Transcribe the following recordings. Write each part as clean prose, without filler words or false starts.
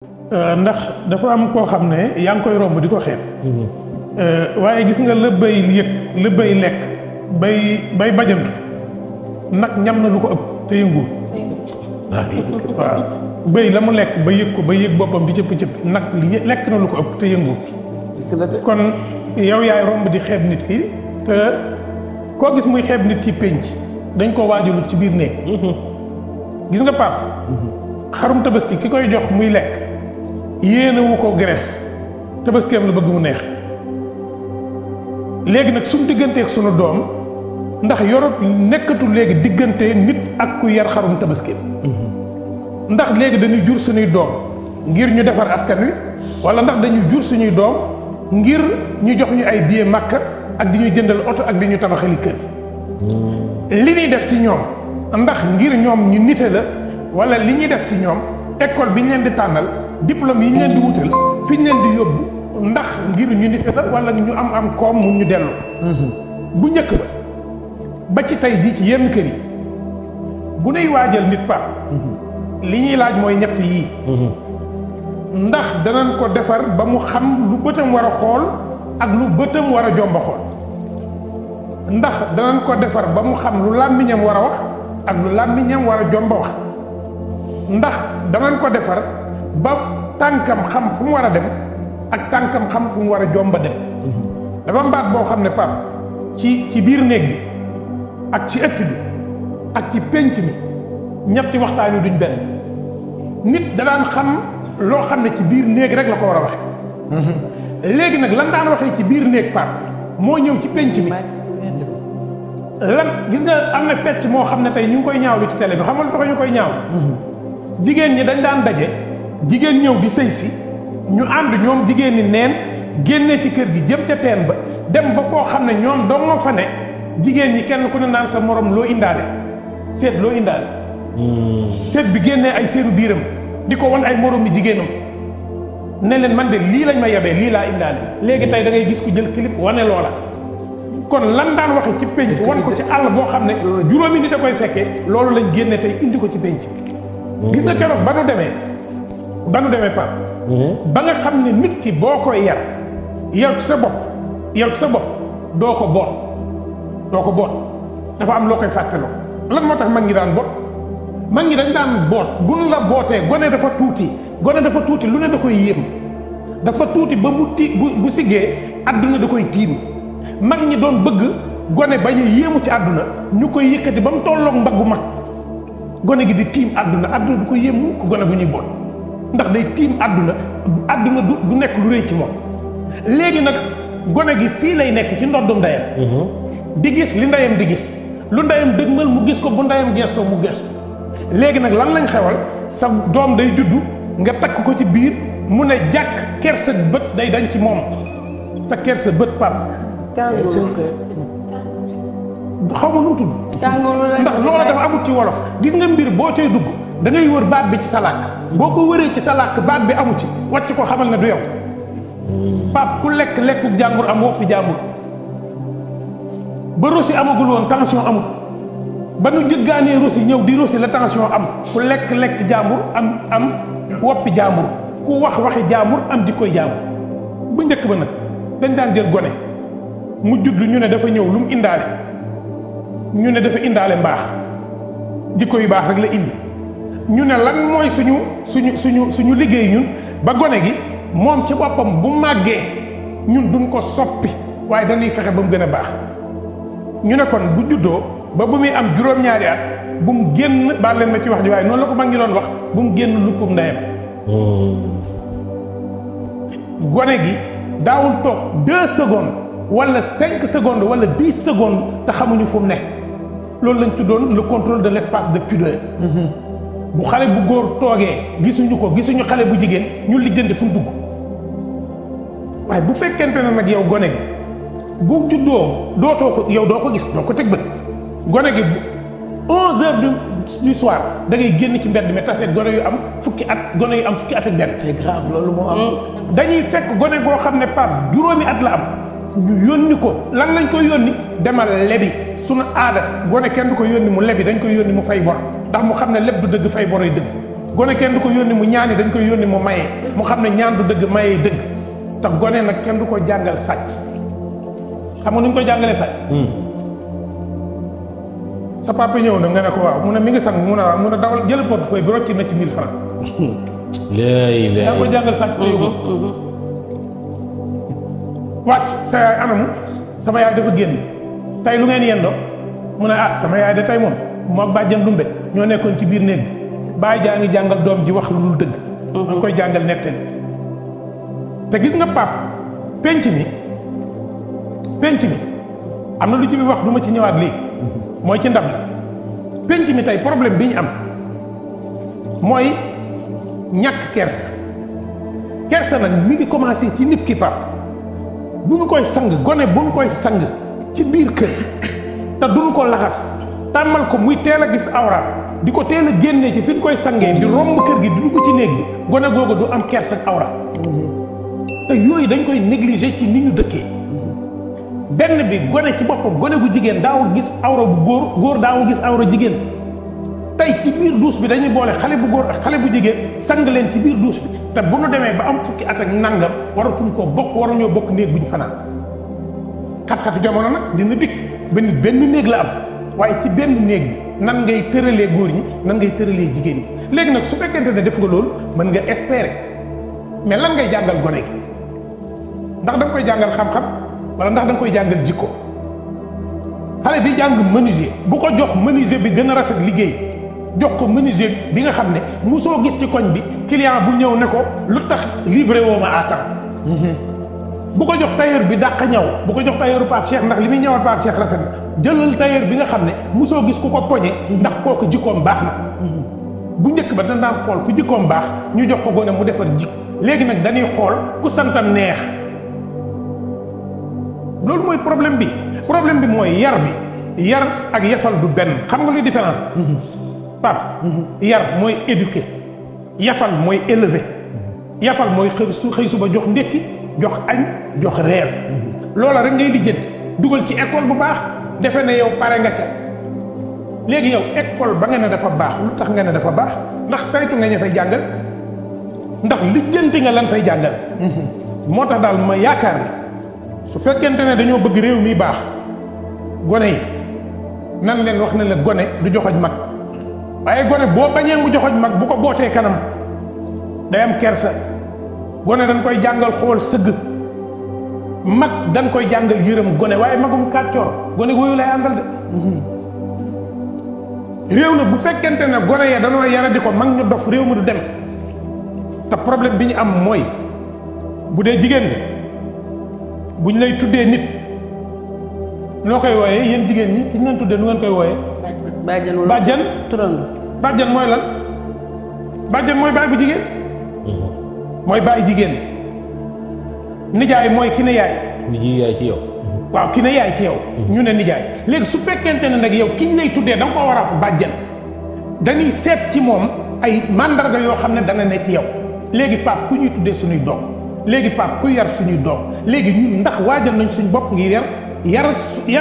ndax dafa am koo xam ne yaa ngi koy romb di ko xeeb. waaye gis nga la bay yëg la bay lekk bay bajantu nag ñam na lu ko ëpp te yënguwul. waaw bëy la mu lekk ba yëg ko ba yëg boppam di cëpp cëpp nag lekk na lu ko ëpp te yënguwul. kon yow yaay romb di xeeb nit ki te koo gis muy xeeb nit ci pénc dañ ko waajalut ci biir néeg. gis nga pap xarum tabaski ki koy jox muy lekk yéenewu ko graisse tabaskeem la bëgg mu neex. léegi nag suñu digganteeg sunu doom ndax yorot nekkatul léegi diggante nit ak ku yar xarum tabaski ndax léegi dañuy jur suñuy doom ngir ñu defar askan wi wala ndax dañuy jur suñuy doom ngir ñu jox ñu ay billet Makka ak di ñuy jëndal oto ak di ñu tabaxali kër. li ñuy def ci ñoom ndax ngir ñoom ñu nite la wala li ñuy def ci ñoom école bi ñu leen di tànnal diplôme yi ñu leen di wutal fi ñu leen di yóbbu ndax ngir ñu nite la wala ñu am koom mu ñu dellu. bu njëkk ba ci tey jii ci yenn kër yi bu nuy waajal nit pa li ñuy laaj mooy ñett yii. ndax danañ ko defar ba mu xam lu bëtam war a xool ak lu bëtam war a jomba xool. ndax danañ ko defar ba mu xam lu làmmiñam war a wax ak lu làmmiñam war a jomba wax. ndax danañ ko defar ba tànkam xam fu mu war a dem ak tànkam xam fu mu war a jomba dem. dafa mbaat boo xam ne pap ci biir néeg bi ak ci ëtt bi ak ci pénc mi ñetti waxtaan yi duñ benn. nit da daan xam loo xam ne ci biir néeg rek la ko war a waxe léegi nag lan daan waxee ci biir néeg pap moo ñëw ci pénc mi. lan gis nga am na fecc moo xam ne tey ñu ngi koy ñaawlu ci télé bi xam nga lu tax ñu koy ñaaw. jigéen ñi dañ daan daje jigéen ñëw di sëy si ñu ànd ñoom jigéen ñi neen génne ci kër gi jëm ca teen ba dem ba foo xam ne ñoom dong nga fa ne jigéen ñi kenn ku ne naan sa morom loo indaale seet loo indaale. seet bi génnee ay seeru biiram di ko wan ay morom mi jigéenam ne leen man de lii lañ ma yabee lii laa indaale. léegi tey da ngay gis ku jël clip wane loola. kon lan daan waxe ci penc wan ko ci àll boo xam ne juróomi nit a koy fekkee loolu lañ génne tey indi ko ci penc. gis nga keroog ba nu demee pap ba nga xam ne nit ki boo koy yar yow ci sa bopp doo ko boot dafa am loo koy fàttaloo. lan moo tax mag ñi daan boot mag ñi dañ daan boot buñ la bootee gone dafa tuuti lu ne da koy yéem dafa tuuti ba bu siggee àdduna da koy tiim. mag ñi doon bëgg gone bañ a yéemu ci àdduna ñu koy yëkkati ba mu tolloog mbaggu mag gone gi di tiim àdduna du ko yéemu ko gone bu ñuy boot ndax day tiim àdduna du nekk lu rëy ci moom. léegi nag gone gi fii lay nekk ci ndoddu ndeyam di gis li ndeyam di gis lu ndeyam dëgmal mu gis ko bu ndeyam geestoo mu geestu. léegi nag lan lañ xewal sa doom day juddu nga takk ko ci biir mu ne jàkk kersa bët day dañ ci moom te kersa bët pap xaw ma nu mu tudd ndax loola dafa amut ci wolof. gis nga mbir boo cay dugg da ngay wër baat bi ci sa làkk boo ko wëree ci sa làkk baat bi amu ci wàcc ko xamal ne du yow. pap ku lekku jàmbur am woppi jàmbur ba rosi amagul woon tension amul ba nu jëggaanee rosi ñëw di rosi la tension am ku lekk jàmbur am woppi jàmbur ku waxi jàmbur am di koy jàmbur. bu njëkk ba nag dañ daan jël gone mu judd ñu ne dafa ñëw lu mu indaale ñu ne dafa indaale mbaax jikko yu baax rek la indi ñu ne lan mooy suñu liggéey ñun ba gone gi moom ci boppam bu màggee ñun duñ ko soppi waaye dañuy fexe ba mu gën a baax. ñu ne kon bu juddoo ba bu muy am juróom-ñaari at bu mu génn baal leen ma ci wax ji waaye noonu la ko mag ngi doon wax bu mu génn luppum ndeyam. gone gi daawul toog 2 secondes wala 5 secondes wala 10 secondes te xamuñu fu mu nekk loolu lañ tuddoon le contrôle de l'espace de pudeur. bu xale bu góor toogee gisuñu xale bu jigéen ñu lijjanti fu mu dugg. waaye bu fekkente ne nag yow gone gi bu juddoo doo ko gis doo ko teg bët. gone gi 11 heures du soir da ngay génn ci mbedd mi taseet gone yu am fukki at ak benn. c'est grave loolu moo am. dañuy fekk gone goo xam ne par juróomi at la am ñu yónni ko lan lañ koy yónni demal lebi sunu aada gone kenn du ko yónni mu lebi dañ koy yónni mu fay bor ndax mu xam ne lépp du dëgg fay boroy dëgg gone kenn du ko yónni mu ñaani, dañ koy yónni mu maye mu xam ne ñaan du dëgg maye dëgg. te gone nag kenn du ko jàngal sàcc. xam nga nu ñu ko jàngalee sàcc. sa papa ñëw na nga ne ko waaw mu ne mi ngi sang mu ne waaw mu ne dawal jël portefeuille bi rocci na ci 1000 francs. léegi yaa ko jàngal sàcc ko yóbbu. wàcc sa yaay anamu sama yaay dafa génn tey lu ngeen yendoo mu ne ah sama yaay de tey moom moo bàjjan dumbe ñoo nekkoon ci biir néeg bi bàyyi jaa ngi jàngal doom ji wax lu dul dëgg. da nga koy jàngal nettali. te gis nga pap penc mi am na lu ci bi wax du ma ci ñëwaat léegi mooy ci ndab la penc mi tey problème bi ñu am mooy ñàkk kersa nag mi ngi commencé ci nit ki pap bu ñu koy sang gone bu ñu koy sang ci biir kër te duñ ko laxas tàmmal ko muy teel a gis awra di ko teel a génnee ci fi ñu koy sangee di romb kër gi di dugg ci néeg bi gone googu du am kersa ak awra te yooyu dañ koy négliger ci ni ñu dëkkee. benn bi gone ci boppam gone gu jigéen daawul gis awra bu góor daawul gis awra jigéen tey ci biir douche bi dañuy boole xale bu góor ak xale bu jigéen sang leen ci biir douche bi te bu nu demee ba am fukki at ak nangam waratuñ koo bokk waruñoo bokk néeg bu ñu fanaan. xat-xatu jamono nag dina dikk benn néeg la am waaye ci benn néeg bi nan ngay tëralee góor ñi nan ngay tëralee jigéen ñi léegi nag su fekkente ne def nga loolu mën nga espérer mais lan ngay jàngal gone gi ndax da nga koy jàngal xam-xam. wala ndax da nga koy jàngal jikko xale bi jàng menuisier bu ko jox menuisier bi gën a rafet liggéey jox ko menuisier bi nga xam ne musoo gis ci koñ bi client bu ñëw ne ko lu tax livré woo ma à temps. bu ko jox tailleur bi dàq ñaw bu ko jox tailleur Pape Cheikh ndax li muy ñëwal Pape Cheikh rafet na jëlal tailleur bi nga xam ne musoo gis ku ko poñe ndax kooku jikkoom baax na. bu njëkk ba dañ daan xool ku jikkoom baax ñu jox ko gone mu defar jikk léegi nag dañuy xool ku santam neex. loolu mooy problème bi mooy yar ak yafal du benn xam nga luy différence Pape yar mooy éduquer yafal mooy élever yafal mooy xëy suba jox ndékki jox añ jox reer loola rek ngay lijjanti dugal ci école bu baax defe ne yow pare nga ca léegi yow école ba nga ne dafa baax lu tax nga ne dafa baax ndax saytu nga ña fay jàngal ndax lijjanti nga lan fay jàngal moo tax daal ma yaakaar ni su fekkente ne dañoo bëgg réew mi baax gone yi nan leen wax ne la gone du joxoñ mag waaye gone boo bañee mu joxoñ mag bu ko bootee kanam day am kersa gone dañ koy jàngal xool sëgg mag dañ koy jàngal yërëm gone waaye magum kàccoor gone gooyu lay àndal de réew na bu fekkente ne gone ya dañoo yara di ko mag ñu dof réew mi du dem te problème bi ñu am mooy bu dee jigéen nga bu ñu lay tuddee nit noo koy wooyee yéen jigéen ñi ki ñu leen tuddee nu ngeen koy wooyee. bàjjan bàjjan mooy lan bàjjan mooy baay bu jigéen mooy baay jigéen nijaay mooy ki ne yaay. nijaay ci yow. waaw ki ne yaay ci yow. ñu ne nijaay léegi su fekkente ne nag yow ki ñu lay tuddee da nga ko war a wax bàjjan dañuy seet ci moom ay mandarga yoo xam ne dana ne ci yow léegi Pape ku ñuy tuddee suñuy doom. léegi Pape ku yar suñuy doom léegi ñun ndax waajal nañ suñ bopp ngir yar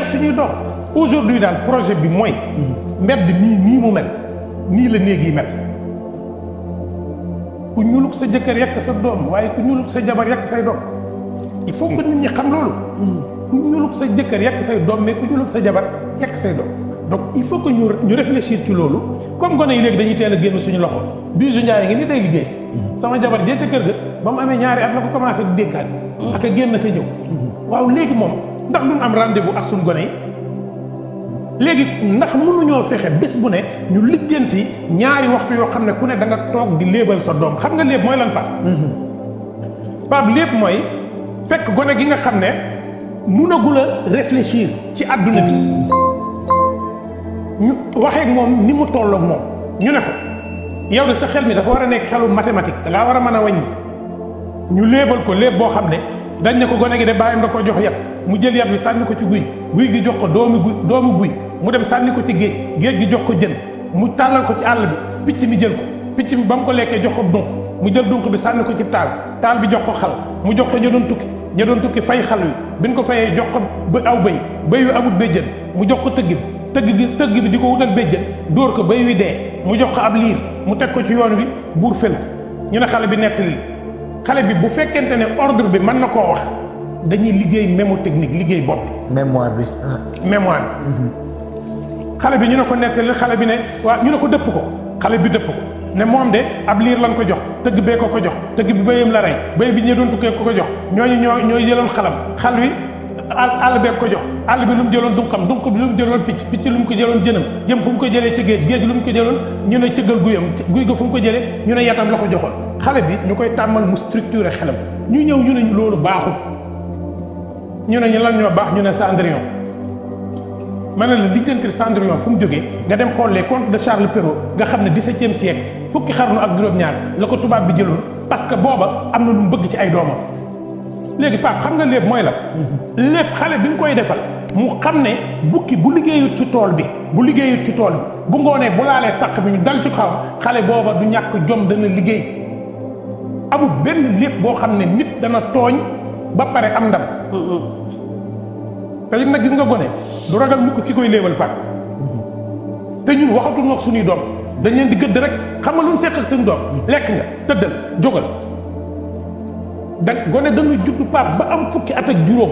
suñuy doom aujourd'hui daal projet bi mooy mbedd nii mu mel nii la néeg yi mel ku ñuluk sa jëkkër yàq sa doom waaye ku ñuluk sa jabar yàq say doom il faut que nit ñi xam loolu ku ñuluk sa jëkkër yàq say doom mais ku ñuluk sa jabar yàq say doom donc il faut que ñu réfléchir ci loolu comme gone yi léegi dañuy teel a génn suñu loxo Bijou Ndiaye ngi ni day liggéey sama jabar jeete kër ga ba mu amee ñaari at la ko commencé di dénkaat ak a génn ka ñëw waaw léegi moom ndax duñ am rendez-vous ak suñu gone yi léegi ndax mënuñoo fexe bés bu ne ñu lijjanti ñaari waxtu yoo xam ne ku ne da nga toog di léebal sa doom xam nga léeb mooy lan Pape léeb mooy fekk gone gi nga xam ne mënagul a réfléchir ci àdduna bi ñu waxee ak moom ni mu tolloog moom ñu ne ko yow de sa xel mi dafa war a nekk xelu mathématique da ngaa war a mën a wàññi ñu léebal ko léeb boo xam ne dañ ne ko gone gi de bàyyam da ko jox yat mu jël yat bi sànni ko ci guy gi jox ko doomu guy mu dem sànni ko ci géej gi jox ko jën mu tàllal ko ci àll bi picc mi jël ko picc mi ba mu ko lekkee jox ko dunq mu jël dunq bi sànni ko ci taal bi jox ko xal mu jox ko ña doon tukki fay xal wi bi ñu ko fayee jox ko aw bëy wi amul béjjën mu jox ko tëgg bi di ko wutal béjjën dóor ko bëy wi dee mu jox ko ab liir mu teg ko ci yoon wi buur fel ñu ne xale bi nettali xale bi bu fekkente ne ordre bi mën na koo wax dañuy liggéey mémotechnique liggéey bopp bi. mémoire bi. mémoire bi. xale bi ñu ne ko nettali xale bi ne waaw ñu ne ko dëpp ko xale bi dëpp ko ne moom de ab liir lan ko jox tëgg bee ko jox tëgg bi béyam la rey béy bi ñu doon tukkee ko jox ñooñu ñooy jëloon xalam xal wi àll bee ko jox àll bi lu mu jëloon dunq bi lu mu jëloon picc lu mu ko jëloon jëm fu mu ko jëlee ci géej lu mu ko jëloon ñu ne cëggal guyam guy ga fu mu ko jëlee ñu ne yatam la ko joxoon xale bi ñu koy tàmmal mu structuré xelam ñu ñëw ñu ne loolu baaxul ñu ne ñu lan ñoo baax ñu ne Cendrillon ma ne la lijjanti Cendrillon fu mu jógee nga dem xool les contes de Charles Perrault nga xam ne 17e siècle fukki xarnu ak juróom-ñaar la ko tubaab bi jëloon parce que booba am na lu mu bëgg ci ay doomam léegi Pape xam nga lépp mooy la lépp xale bi nga koy defal mu xam ne bukki bu liggéeyut ci tool bi bu ngoonee bu laalee sàq bi ñu dal ci kaw xale booba du ñàkk jom dana liggéey amul benn lépp boo xam ne nit dana tooñ ba pare am ndam te it nag gis nga gone du ragal mukk ki koy léebal Pape te ñun waxatuñu ak suñuy doom dañ leen di gëdd rek xam nga lu ñu seq ak suñu doom lekk nga tëddal jógal da gone dañuy judd Pape ba am fukki at ak juróom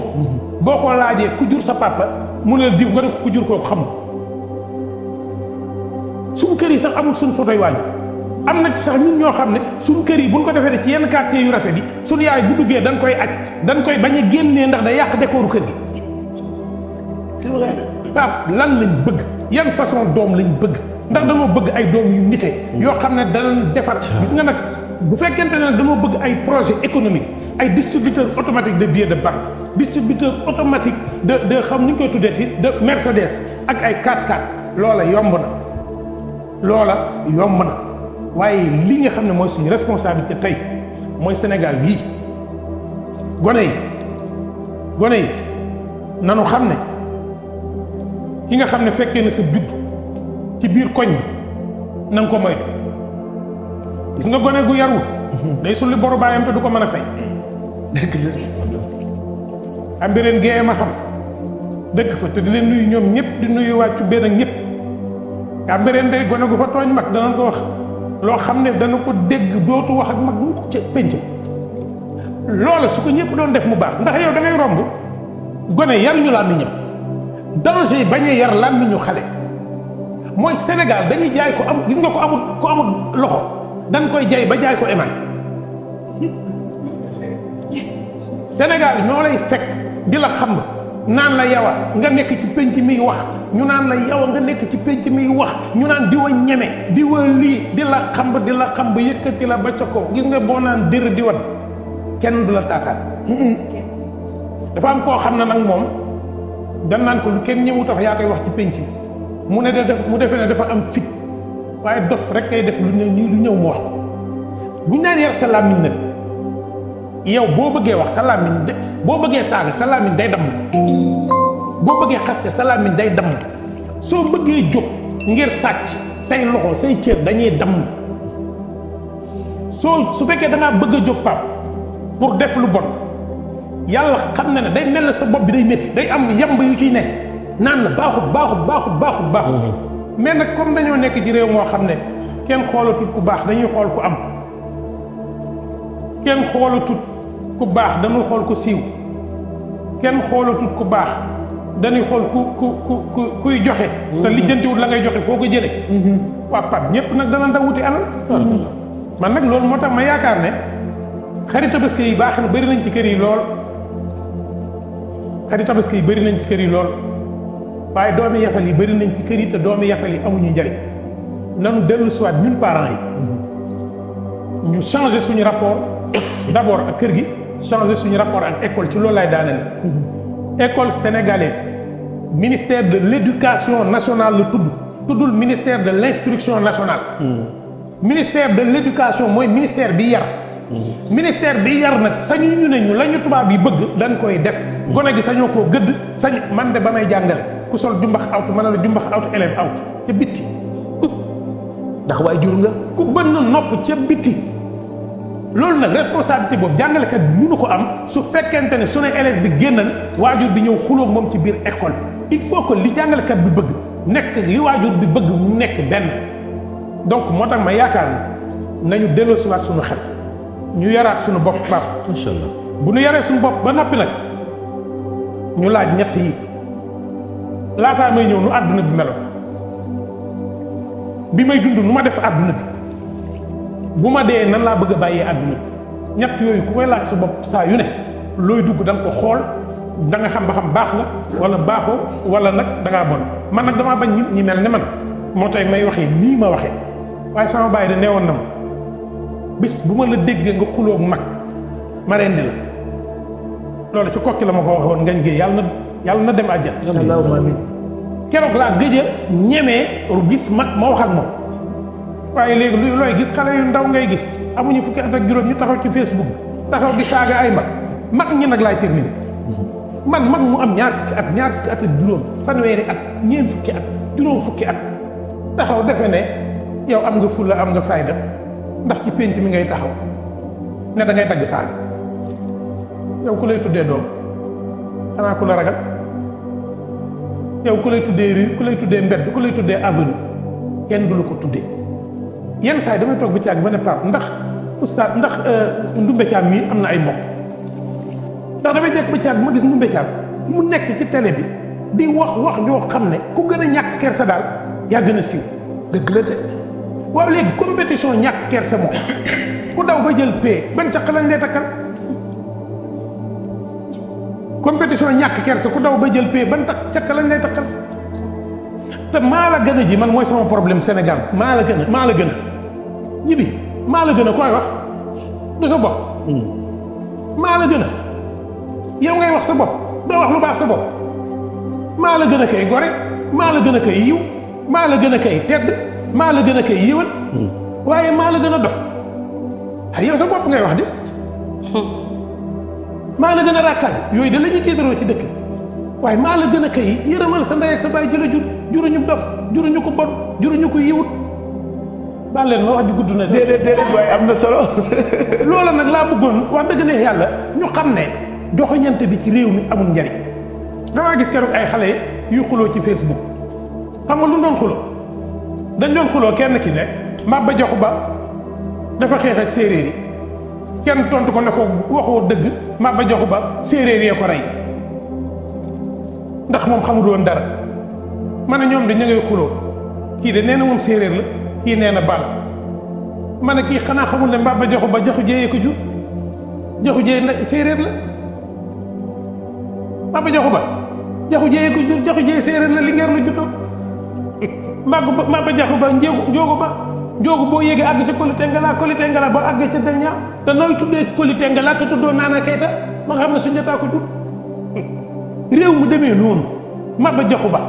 boo ko laajee ku jur sa papa mu ne la diw nga ne ko ku jur kooku xam suñu kër yi sax amul suñu photo yi waaju am na ci sax ñun ñoo xam ne suñu kër yi buñ ko defee ci yenn quartier yu rafet yi suñu yaay bu duggee dañ koy aj dañ koy bañ a génnee ndax day yàq décoru kër gi Pape lan lañ bëgg yan façon doom lañ bëgg ndax dañoo bëgg ay doom yu nite yoo xam ne danañ defar gis nga nag bu fekkente ne dañoo bëgg ay projet économique ay distributeur automatique de billets de banque distributeur automatique de xam ni ñu koy tuddee ci de Mercedes ak ay 4x4 loola yomb na waaye li nga xam ne mooy suñu responsabilité tey mooy Sénégal gii gone yi nanu xam ne ki nga xam ne fekkee na sa judd ci biir koñ bi na nga ko moytu gis nga gone gu yarul day sulli boru baayam te du ko mën a fay am bi leen géeyee ma xam dëkk fa te di leen nuyu ñoom ñëpp di nuyu wàccu benn ak ñëpp am bi leen day gone gu fa tooñ mag dana ko wax loo xam ne dana ko dégg dootu wax ak mag mu ko ca pénc loola su ko ñëpp doon def mu baax ndax yow da ngay romb gone yaruñu làmmiñam danger bañ a yar làmmiñu xale mooy Sénégal dañuy jaay ko am gis nga ko amul loxo dañ koy jaay ba jaay ko émail Sénégal ñoo lay fekk di la xam naan la yawa nga nekk ci pénc miy wax ñu naan la yawa nga nekk ci pénc miy wax ñu naan diwa ñeme diwa lii di la xam ba yëkkati la ba ca kaw gis nga boo naan dër di wat kenn du la taataan dafa am koo xam ne nag moom dan naan ko lu kenn ñëwut wax yaa koy wax ci pénc mu ne mu defee ne dafa am fit waaye dof rek kay def lu ñëw mu wax ko bu ñu naan yar sa làmmiñ nag yow boo bëggee wax sa làmmiñ boo bëggee saaga sa làmmiñ day damm boo bëggee xaste sa làmmiñ day damm soo bëggee jóg ngir sàcc say loxo say cër dañuy damm su fekkee da ngaa bëgg a jóg Pape pour def lu bon yàlla xam na ne day mel na sa bopp bi day métti day am yamb yu ciy ne naan la baaxut mais nag comme dañoo nekk ci réew moo xam ne kenn xoolatul ku baax dañuy xool ku am kenn xoolatul ku baax dañuy xool ku siiw kenn xoolatul ku baax dañuy xool kuy joxe te lijjantiwul la ngay joxe foo ko jële waa Pape ñëpp nag dana ndaw wuti alal man nag loolu moo tax ma yaakaar ne xarit tabaski yi baax na bëri nañ ci kër yi lool xarit tabaski yi bëri nañ ci kër yi lool waaye doomi yafal yi bëri nañ ci kër yi te doomi yafal yi amuñu njariñ nanu dellu soit ñun parents yi ñu changer suñu rapport d'abord ak kër gi changer suñu rapport ak école ci loolu laay daaneel école sénégalaise ministère de l'éducation nationale la tuddul ministère de l'instruction nationale ministère de l'éducation mooy ministère bi yar ministère bi yar nag sañu ñu ne ñu la ñu tubaab yi bëgg dañ koy def gone gi sañoo koo gëdd sañ man de ba may jàngale ku sol jumbax awtu mën na la jumbax awtu élève awtu ca bitti ndax waay jur nga ku bënn nopp ca bitti loolu nag responsabilité boobu jàngalekat bi mënu ko am su fekkente ne su ne élève bi génnal waajur bi ñëw xulóog moom ci biir école il faut que li jàngalekat bi bëgg nekk li waajur bi bëgg mu nekk benn donc moo tax ma yaakaar ni nañu delloosiwaat suñu xel ñu yaraat suñu bopp baax incha allah bu ñu yaree suñu bopp ba noppi nag ñu laaj ñett yi laataa may ñëw nu àdduna bi meloon bi may dund nu ma def àdduna bi bu ma dee nan laa bëgg a bàyyee àdduna bi ñett yooyu ku koy laaj sa bopp saa yu ne looy dugg da nga ko xool da nga xam ba xam baax nga wala baaxoo wala nag da ngaa bon man nag damaa bañ nit ñi mel ne man moo tax may waxee nii ma waxee waaye sama bàyyi de neewoon na ma bis bu ma la déggee nga xulóog mag ma rendi la loolu ci kokki la ma ko waxoon ngañ géey yàlla na dem àjjana allahumma amin keroog laa gëj a ñemee gis mag ma wax ak moom waaye léegi looy gis xale yu ndaw ngay gis amuñu fukki at ak juróom ñu taxaw ci Facebook taxaw di saaga ay mag ñi nag laay terminé man mag mu am ñaar fukki at ak juróom fanweeri at ñeent fukki at juróom fukki at taxaw defe ne yow am nga fulla am nga fayda ndax ci pénc mi ngay taxaw ne da ngay dagg saaga yow ku lay tuddee doom xanaa ku la ragal yow ku lay tuddee rue ku lay tuddee mbedd ku lay tuddee avenue kenn du la ko tuddee yenn saa yi damay toog bi ci ak ba ne Pape ndax oustaz ndax Ndumbe Thiam mii am na ay mbokk ndax damay jekk ba ci ak ma gis Ndumbe Thiam mu nekk ci télé bi di wax joo xam ne ku gën a ñàkk kersa daal yaa gën a siiw. dëgg la de. waaw léegi compétition ñàkk kersa moom ku daw ba jël pay ban caq lañ lay takkal compétition ñàkk kersa ku daw ba jël pay ban caq lañ lay takkal te maa la gën a ji man mooy sama problème Sénégal maa la gën a jibi maa la gën a koy wax du sa bopp maa la gën a yow ngay wax sa bopp doo wax lu baax sa bopp maa la gën a kay gore maa la gën a kay yiw maa la gën a kay tedd maa la gën a kay yiwal waaye maa la gën a dof ay yow sa bopp ngay wax di maa la gën a ràkkaaj yooyu da la ñuy tiitaroo ci dëkk waaye maa la gën a kay yërëmal sa ndey ak sa baay jëla juruñu dof juruñu ko bon juruñu ko yiwut baal leen ma wax ji gudd na déedéet waaye am na solo loola nag laa bëggoon wax dëgg ne yàlla ñu xam ne doxañante bi ci réew mi amul njariñ damaa gis keroog ay xale yu xuloo ci Facebook xam nga lu doon xuloo dañ doon xuloo kenn ki ne Maba Jaxu Ba dafa xeex ak séeréer yi kenn tontu ko ne ko waxoo dëgg Maba Jaxu Ba séeréer yee ko rey ndax moom xamul woon dara ma ne ñoom de ña ngay xuloo kii de nee na moom séeréer la kii nee na bal ma ne kii xanaa xamul ne Maba Jaxu Ba jaxu jéyee ko jur jaxu jéyee na séeréer la Maba Jaxu Ba jaxu jéyee ko jur jaxu jéyee séeréer la li ngeer la juddoo Maba Jaxu Ba njoogu ba njoogu boo yéegee àgg ca Koli Tengala boo àggee ca Daña te nooy tuddee Koli Tengala te tuddoo Nana Keita ma nga xam ne Sunjata ko jur réew mu demee noonu Maba Jaxu Ba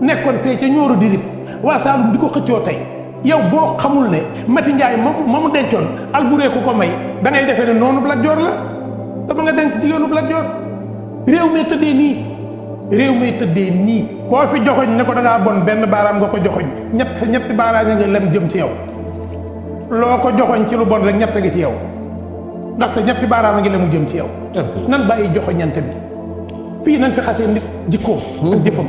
nekkoon fee ca ñooru dirib waa Saalum di ko xëccoo tey yow boo xamul ne Mati Njaay ma mu dencoon Alburee ku ko may da ngay defee ne noonu Lat Joor la dama nga denc ci yoonu Lat Joor réew mi tëddee nii koo fi joxoñ ne ko da ngaa bon benn baaraam nga ko joxoñ ñetti baaraam nga lem jëm ci yow loo ko joxoñ ci lu bon rek ñett gi ci yow ndax sa ñetti baaraam ngi lemu jëm ci yow nan bàyyi joxoñante bi fii nañ fi xasee nit jikkoom ak jëfam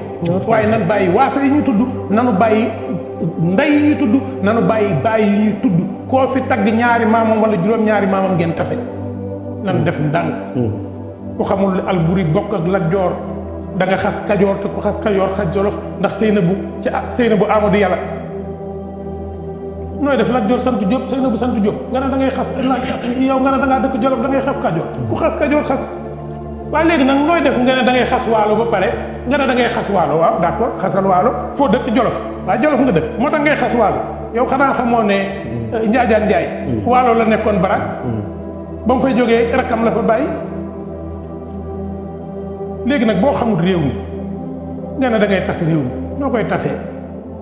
waaye nan bàyyi waasa yi ñuy tudd nanu bàyyi ndey yi ñuy tudd nanu bàyyi bàyyi yi ñuy tudd koo fi tagg ñaari maamam wala juróom-ñaari maamam ngeen tase nan def ndànk ku xamul Alburi bokk ak Lat Joor da nga xas Kajoor te ku xas Kajoor xas Jolof ndax Seynabu Amadou Yàlla nooy def Lat Joor sant Jóob Seynabu sant Jóob nga ne da ngay xas yow nga ne da ngaa dëkk Jolof da ngay xas Kajoor ku xas Kajoor xas waaye léegi nag nooy def nga ne da ngay xas Waalo ba pare nga ne da ngay xas Waalo waaw d'accord xasal Waalo foo dëkk Jolof waaye Jolof nga dëkk moo tax ngay xas Waalo yow xanaa xamoo ne Njaajaan Njaay Waalo la nekkoon barak ba mu fay jógee rakkam la fa bàyyi léegi nag boo xamul réew mi nga ne da ngay tase réew mi noo koy tasee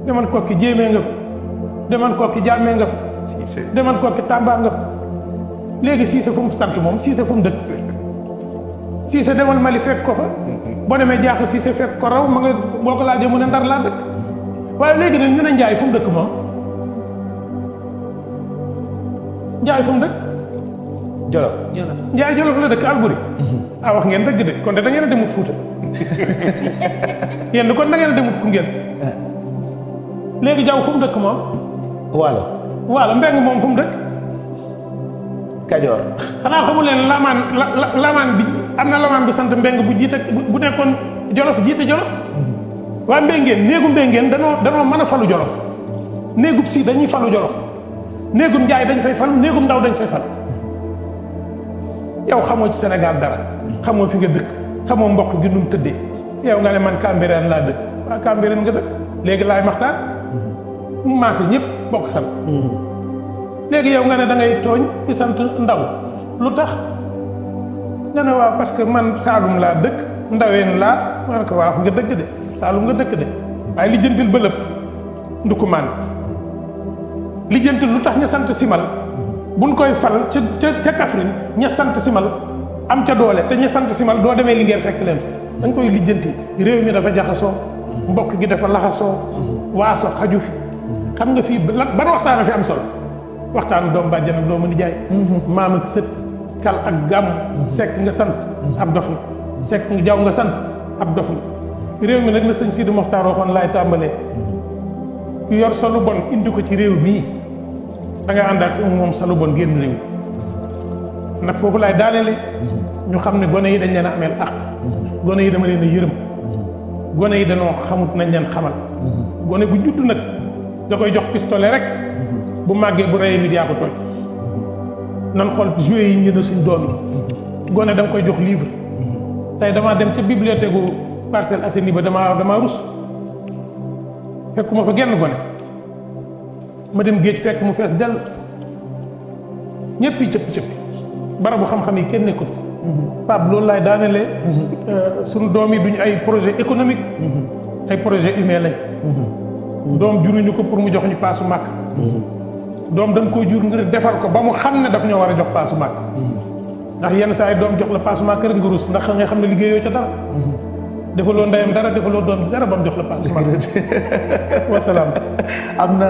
demal Kokki jéemee nga ko demal Kokki jàmmee nga ko demal Kokki Tamba nga ko léegi Siise fu mu sant moom Siise fu mu dëkk Siise demal Mali fekk ko fa boo demee jaax Siise fekk ko raw ma nga boo ko laajee mu ne Ndar laa dëkk waaye léegi nag ñu ne Njaay fu mu dëkk moom Njaay fu mu dëkk Jolof Njaay Jolof la dëkk Alburi wax ngeen dëgg de kon de da ngeen a demut Fuuta yéen kon da ngeen a demut Koungheul léegi Jaw fu mu dëkk moom waalo mbeng moom fu mu dëkk Kajoor xanaa xamul leen lamaan bi am na lamaan bi sant mbeng bu jiite bu nekkoon jolof jiite jolof waa mbengeen néegu mbengeen danoo mën a falu jolof néegub si dañuy falu jolof néegum njaay dañ fay falu néegum ndaw dañ fay falu yow xamoo ci Sénégal dara xamoo fi nga dëkk xamoo mbokk gi nu mu tëddee yow nga ne man Cambérène laa dëkk waa Cambérène nga dëkk léegi laay maxtaan mu maase ñëpp bokk sant léegi yow nga ne da ngay tooñ ci sant ndaw lu tax nga ne waaw parce que man Saalum laa dëkk ndaween laa ma ne ko waaw nga dëkk de Saalum nga dëkk de waaye lijjantil ba lépp ndukumaan lijjantil lu tax ña sant simal buñ koy fal ca Kaffrine ña sant simal am ca doole te ña sant simal doo demee Linguère fekk leen fa dañ koy lijjanti réew mi dafa jaxasoo mbokk gi dafa laxasoo waaso xaju fi xam nga fii ban waxtaan a fi am solo waxtaanu doom bàjjan ak doomu nijaay maam ak sët kal ak gàmm sekk nga sant ab dof na sekk nga jaw nga sant ab dof na réew mi nag la sëñ Sidi Moxtaar waxoon laay tàmbalee ku yor sa lu bon indi ko ci réew mii da nga ànd ak moom sa lu bon génn réew nag foofu laay daaneele ñu xam ne gone yi dañ leen a ameel àq gone yi dama leen a yërëm gone yi dañoo xamut nañ leen xamal gone bu judd nag da koy jox pistolet rek bu màggee bu reyee nit yaa ko tooñ nan xool jouet yi njënd suñ doom yi gone da nga koy jox livre tey damaa dem ca bibliothèque gu Parcelles Assainies ba damaa rus fekkuma fa genn gone ma dem géej fekk mu fees dell ñëpp yi cëpp-cëppi barabu xam-xam yi kenn nekkut Pape loolu laay daanelee suñu doom yi duñu ay projet économique ay projet humain lañ doom juruñu ko pour mu jox ñu paasu màkk doom dañ koy jur ngir defal ko ba mu xam ne daf ñoo war a jox paasu màkk ndax yenn saa yi doom jox la paasu màkk rek nga rus ndax nga xam ne liggéeyoo ca dara defaloo ndeyam dara defaloo doom dara ba mu jox la paasu màkk wasalaam am na